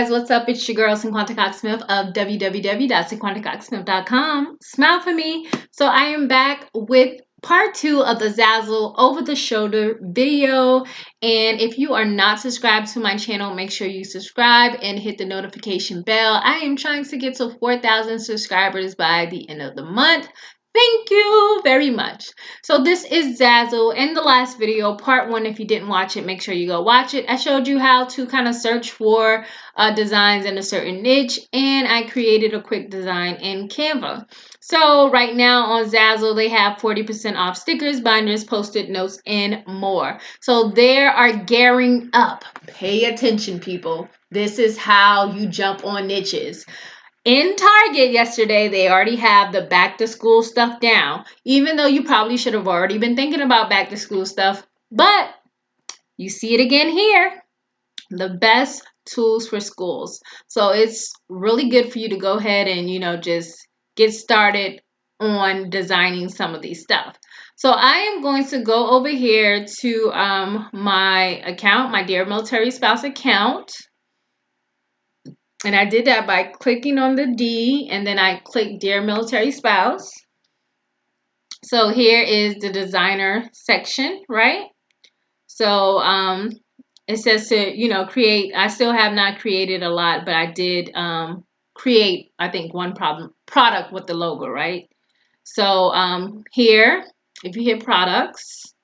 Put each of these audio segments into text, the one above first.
Guys, what's up? It's your girl Cinquanta Cox-Smith of www.cinquantacoxsmith.com. Smile for me. So I am back with part 2 of the Zazzle over the shoulder video, and if you are not subscribed to my channel, make sure you subscribe and hit the notification bell. I am trying to get to 4,000 subscribers by the end of the month. Thank you very much. So this is Zazzle. In the last video, part 1, if you didn't watch it, make sure you go watch it. I showed you how to kind of search for designs in a certain niche, and I created a quick design in Canva. So right now on Zazzle, they have 40% off stickers, binders, post-it notes, and more. So they are gearing up. Pay attention, people. This is how you jump on niches. In Target yesterday, they already have the back to school stuff down, even though you probably should have already been thinking about back to school stuff, but you see it again here. The best tools for schools. So it's really good for you to go ahead and, just get started on designing some of these stuff. So I am going to go over here to my account, my Dear Military Spouse account. And I did that by clicking on the D, and then I click Dear Military Spouse. So here is the designer section, right? So it says to, create. I still have not created a lot, but I did create, I think, one product with the logo, right? So here, if you hit products,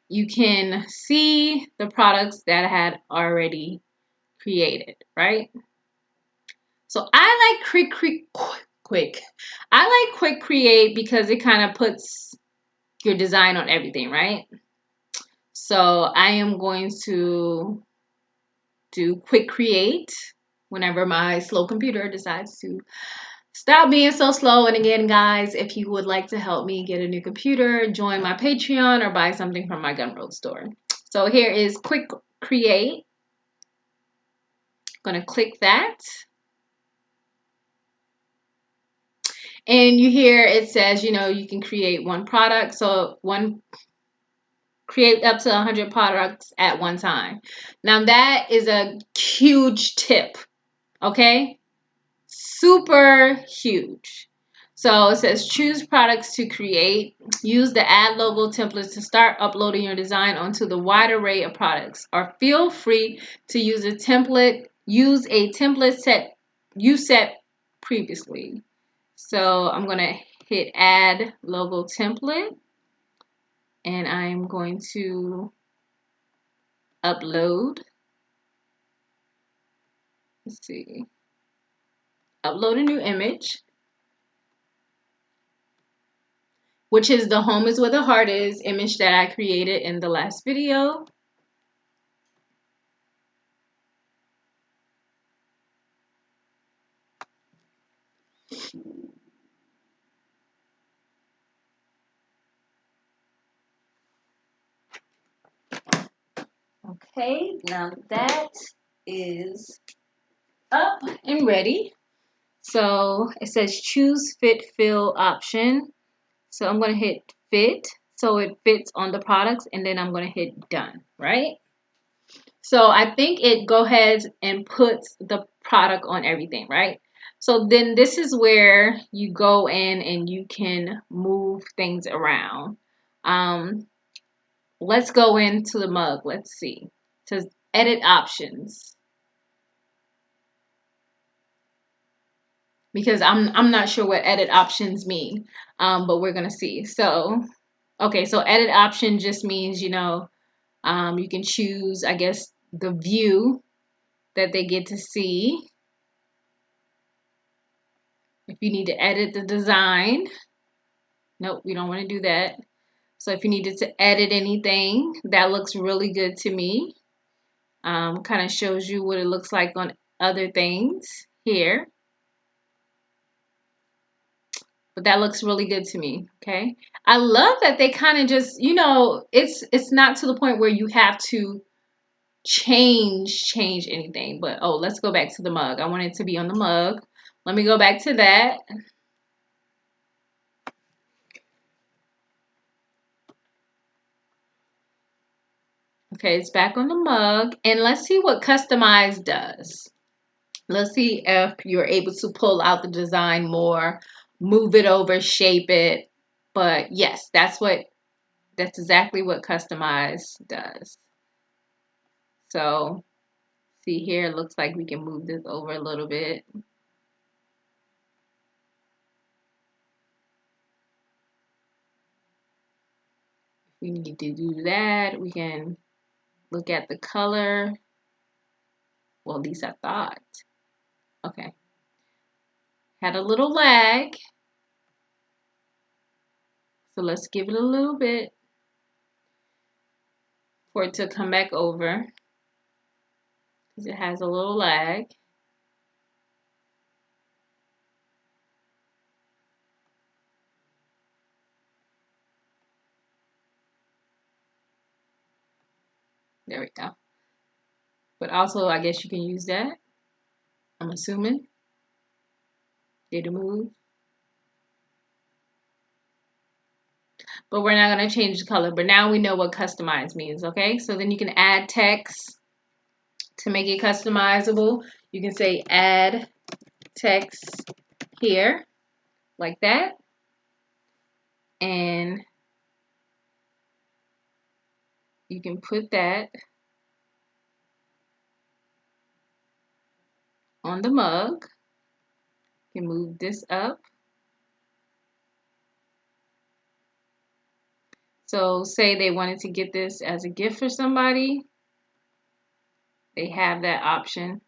you can see the products that I had already created, right? So I like quick. I like quick create because it kind of puts your design on everything, right? So I am going to do quick create whenever my slow computer decides to stop being so slow. And again, guys, if you would like to help me get a new computer, join my Patreon or buy something from my Gumroad store. So here is quick create. I'm going to click that. And you hear it says, you can create one product. So create up to 100 products at one time. Now that is a huge tip, okay? Super huge. So it says choose products to create. Use the add logo templates to start uploading your design onto the wide array of products. Or feel free to use a template set you set previously. So I'm going to hit add logo template, and I'm going to upload. Let's see. Upload a new image, which is the home is where the heart is image that I created in the last video. Okay, now that is up and ready. So it says choose fit fill option. So I'm going to hit fit so it fits on the products, and then I'm going to hit done, right? So I think it go ahead and puts the product on everything, right? So then this is where you go in and you can move things around. Let's go into the mug. Let's see. It says edit options. Because I'm not sure what edit options mean, but we're gonna see. So, okay, so edit option just means, you can choose, I guess, the view that they get to see. If you need to edit the design, nope, we don't want to do that. So if you needed to edit anything, that looks really good to me. Kind of shows you what it looks like on other things here. But that looks really good to me, okay? I love that they kind of just, it's not to the point where you have to change anything. But, oh, let's go back to the mug. I want it to be on the mug. Let me go back to that. Okay, it's back on the mug. And let's see what customize does. Let's see if you're able to pull out the design more, move it over, shape it. But yes, that's exactly what customize does. So see here, it looks like we can move this over a little bit. If we need to do that, we can look at the color. Well, at least I thought. Okay. Had a little lag. So let's give it a little bit for it to come back over, because it has a little lag. There we go. But also, I guess you can use that. I'm assuming. Did it move? But we're not going to change the color. But now we know what customize means, okay? So then you can add text to make it customizable. You can say add text here, like that. And you can put that on the mug. You can move this up. So say they wanted to get this as a gift for somebody, they have that option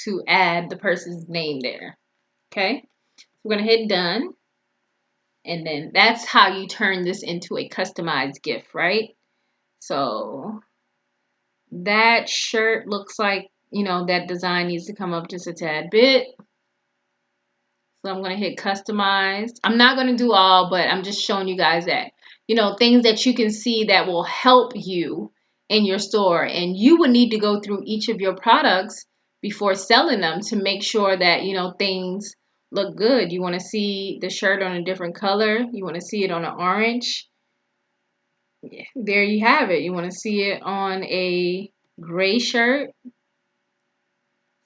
to add the person's name there. Okay, we're gonna hit done, and then that's how you turn this into a customized gift, right? So that shirt looks like, you know, that design needs to come up just a tad bit. So I'm going to hit customize. I'm not going to do all, but I'm just showing you guys that, you know, things that you can see that will help you in your store. And you would need to go through each of your products before selling them to make sure that, you know, things look good. You want to see the shirt on a different color. You want to see it on an orange. Yeah, there you have it. You want to see it on a gray shirt.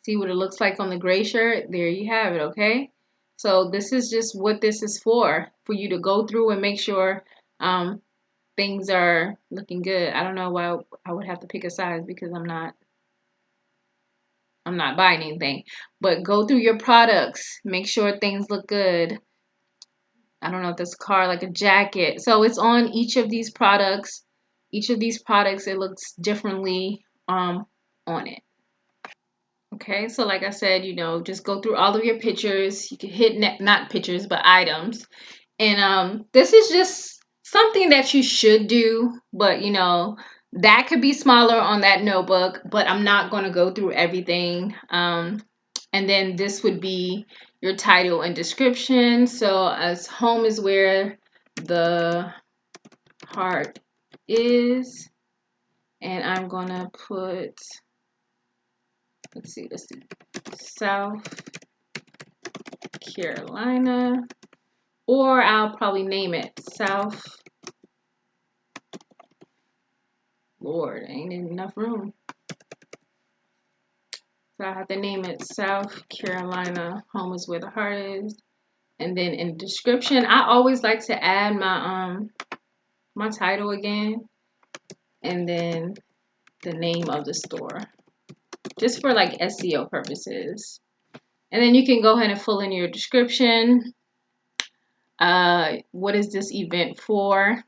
See what it looks like on the gray shirt. There you have it, okay? So this is just what this is for you to go through and make sure things are looking good. I don't know why I would have to pick a size, because I'm not buying anything. But go through your products, make sure things look good. I don't know if this car, like a jacket. So it's on each of these products. Each of these products, it looks differently on it. Okay, so like I said, you know, just go through all of your pictures. You can hit not pictures, but items. And this is just something that you should do, but you know, that could be smaller on that notebook, but I'm not going to go through everything. And then this would be your title and description. So as home is where the heart is, and I'm going to put, let's see, South Carolina, or I'll probably name it South. Lord, ain't enough room. So I have to name it South Carolina, home is where the heart is. And then in the description, I always like to add my my title again, and then the name of the store, just for like SEO purposes. And then you can go ahead and fill in your description. What is this event for?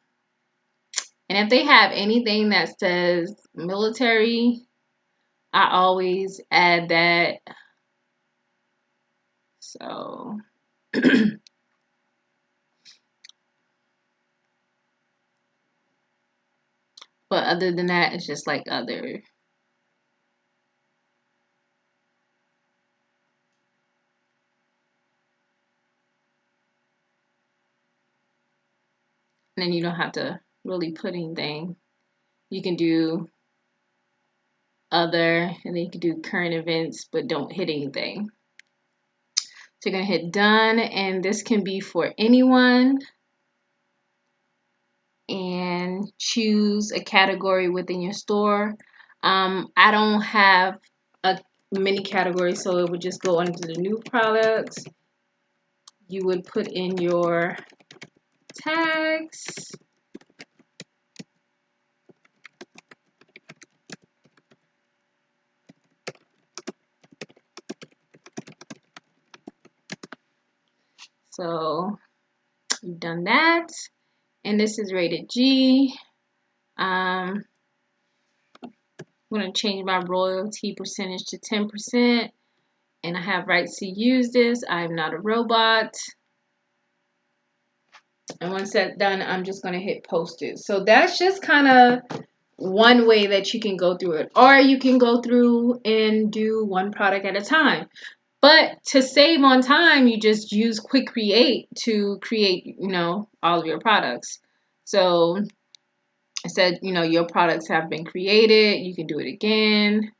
And if they have anything that says military, I always add that. So but other than that, it's just like other. And then you don't have to really put anything. You can do other, and then you can do current events, but don't hit anything. So you're gonna hit done, and this can be for anyone. and choose a category within your store. I don't have a many categories, so it would just go under the new products. You would put in your tags. So you've done that, and this is rated G. I'm going to change my royalty percentage to 10%, and I have rights to use this. I'm not a robot. And once that's done, I'm just going to hit post it. So that's just kind of one way that you can go through it, or you can go through and do one product at a time. But to save on time, you just use Quick Create to create, all of your products. So I said, your products have been created. You can do it again.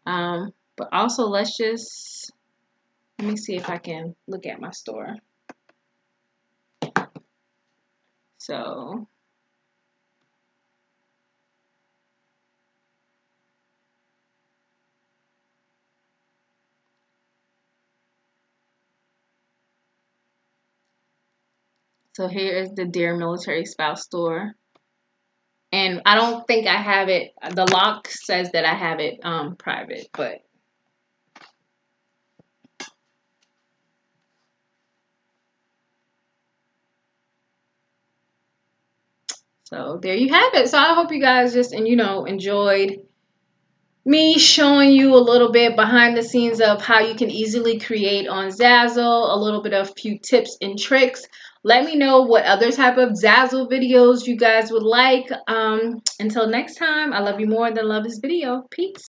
But also, let me see if I can look at my store. So here is the Dear Military Spouse store. And I don't think I have it. The lock says that I have it private, but so there you have it. So I hope you guys just enjoyed me showing you a little bit behind the scenes of how you can easily create on Zazzle, a little bit of few tips and tricks. Let me know what other type of Zazzle videos you guys would like. Until next time, I love you more than love this video. Peace.